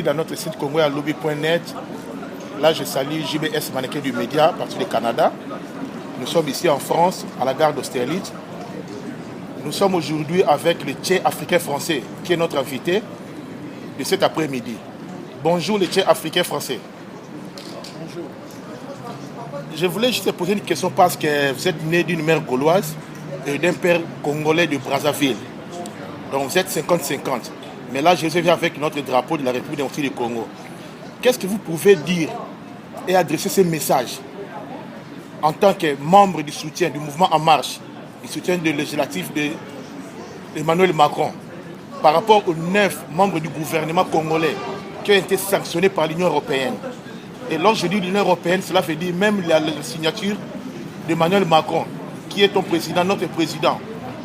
dans notre site congoalobby.net. Là, je salue JBS Mannequin du Média, parti du Canada. Nous sommes ici en France, à la gare d'Austerlitz. Nous sommes aujourd'hui avec le Tchè africain français, qui est notre invité de cet après-midi. Bonjour, le Tchè africain français. Bonjour. Je voulais juste te poser une question parce que vous êtes né d'une mère gauloise et d'un père congolais de Brazzaville. Donc vous êtes 50-50. Mais là, je viens avec notre drapeau de la République démocratique du Congo. Qu'est-ce que vous pouvez dire et adresser ces messages en tant que membre du soutien du mouvement En Marche, du soutien de législatif d'Emmanuel Macron, par rapport aux 9 membres du gouvernement congolais qui ont été sanctionnés par l'Union européenne? Et lorsque je dis l'Union européenne, cela veut dire même la signature d'Emmanuel Macron, qui est ton président, notre président,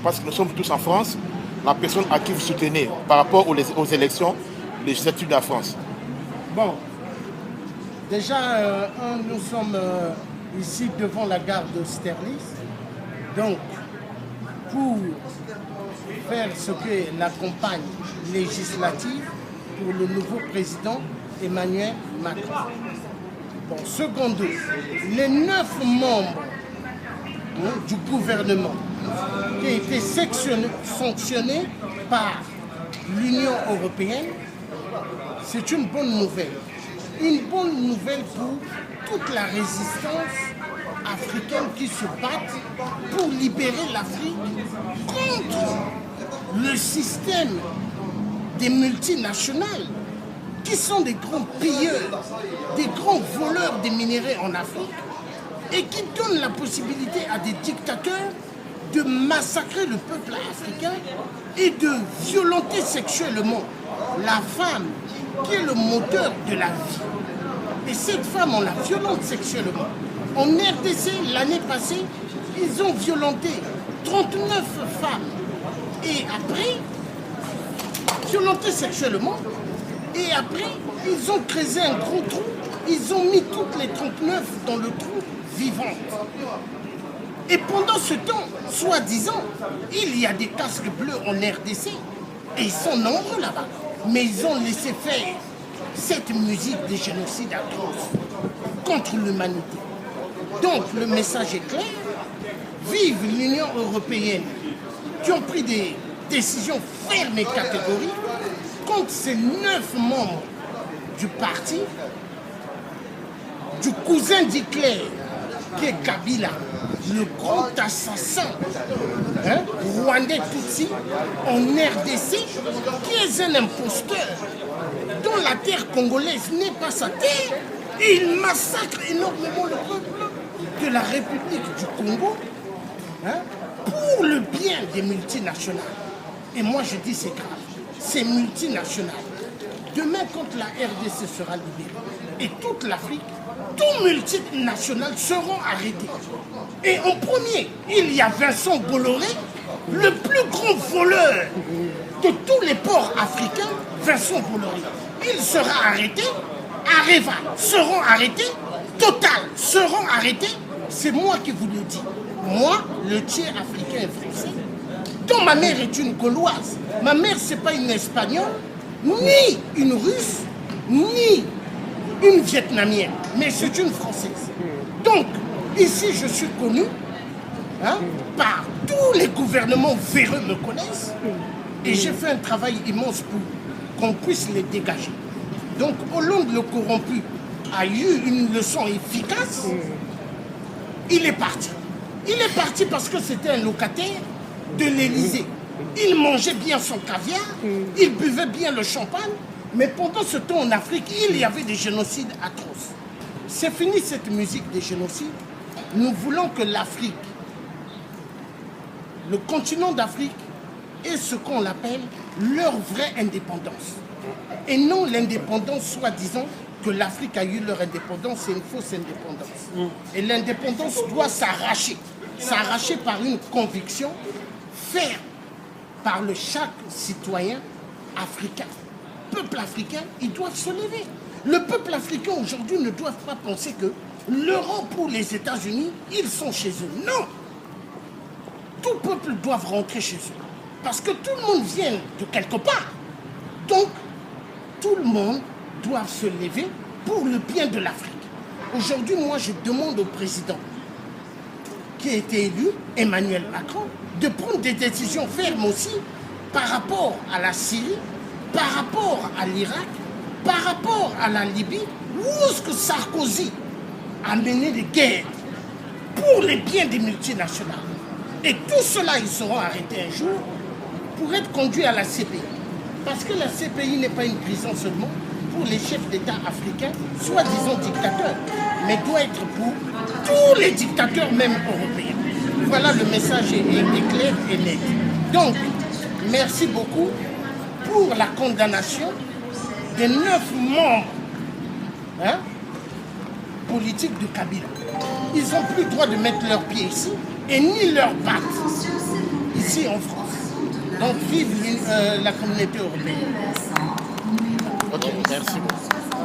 parce que nous sommes tous en France, la personne à qui vous soutenez par rapport aux élections législatives de la France. Bon, déjà, nous sommes ici devant la gare d'Austerlitz. Donc, pour faire ce que la campagne législative pour le nouveau président Emmanuel Macron. Bon, secondo, les 9 membres du gouvernement qui ont été sanctionnés par l'Union européenne, c'est une bonne nouvelle. Une bonne nouvelle pour toute la résistance africaine qui se battent pour libérer l'Afrique contre le système des multinationales qui sont des grands pilleurs, des grands voleurs des minéraux en Afrique et qui donnent la possibilité à des dictateurs de massacrer le peuple africain et de violenter sexuellement la femme qui est le moteur de la vie. Et cette femme, on la violente sexuellement. En RDC, l'année passée, ils ont violenté 39 femmes. Et après, violenté sexuellement. Et après, ils ont creusé un gros trou. Ils ont mis toutes les 39 dans le trou vivantes. Et pendant ce temps, soi-disant, il y a des casques bleus en RDC. Et ils sont nombreux là-bas. Mais ils ont laissé faire cette musique des génocides atroces contre l'humanité. Donc le message est clair. Vive l'Union européenne qui ont pris des décisions fermes et catégoriques contre ces 9 membres du parti, du cousin d'Hitler, qui est Kabila, le grand assassin rwandais Tutsi en RDC, qui est un imposteur dont la terre congolaise n'est pas sa terre, et il massacre énormément le peuple de la République du Congo pour le bien des multinationales. Et moi je dis c'est grave, ces multinationales, demain quand la RDC sera libérée, et toute l'Afrique, tous multinationales seront arrêtés. Et en premier, il y a Vincent Bolloré, le plus grand voleur de tous les ports africains, Vincent Bolloré. Il sera arrêté, Areva seront arrêtés, Total seront arrêtés. C'est moi qui vous le dis. Moi, le Tchè africain et français, dont ma mère est une Gauloise. Ma mère, c'est pas une Espagnole, ni une Russe, ni une Vietnamienne, mais c'est une Française. Donc, ici, je suis connu par tous les gouvernements véreux me connaissent et j'ai fait un travail immense pour qu'on puisse les dégager. Donc, Hollande le corrompu a eu une leçon efficace. Il est parti. Il est parti parce que c'était un locataire de l'Élysée. Il mangeait bien son caviar, il buvait bien le champagne, mais pendant ce temps en Afrique, il y avait des génocides atroces. C'est fini cette musique des génocides. Nous voulons que l'Afrique, le continent d'Afrique, ait ce qu'on appelle leur vraie indépendance. Et non l'indépendance soi-disant que l'Afrique a eu leur indépendance, c'est une fausse indépendance. Et l'indépendance doit s'arracher. S'arracher par une conviction ferme par chaque citoyen africain. Peuple africain, ils doivent se lever. Le peuple africain aujourd'hui ne doit pas penser que l'Europe ou les États-Unis, ils sont chez eux. Non! Tout peuple doit rentrer chez eux. Parce que tout le monde vient de quelque part. Donc, tout le monde doivent se lever pour le bien de l'Afrique. Aujourd'hui, moi, je demande au président qui a été élu, Emmanuel Macron, de prendre des décisions fermes aussi par rapport à la Syrie, par rapport à l'Irak, par rapport à la Libye, où est-ce que Sarkozy a mené des guerres pour les biens des multinationales. Et tout cela, ils seront arrêtés un jour pour être conduits à la CPI. Parce que la CPI n'est pas une prison seulement pour les chefs d'État africains, soi-disant dictateurs, mais doit être pour tous les dictateurs, même européens. Voilà, le message est clair et net. Donc, merci beaucoup pour la condamnation des 9 membres politiques de Kabila. Ils n'ont plus le droit de mettre leurs pieds ici et ni leurs pattes ici en France. Donc, vive la communauté européenne. Ok, merci beaucoup.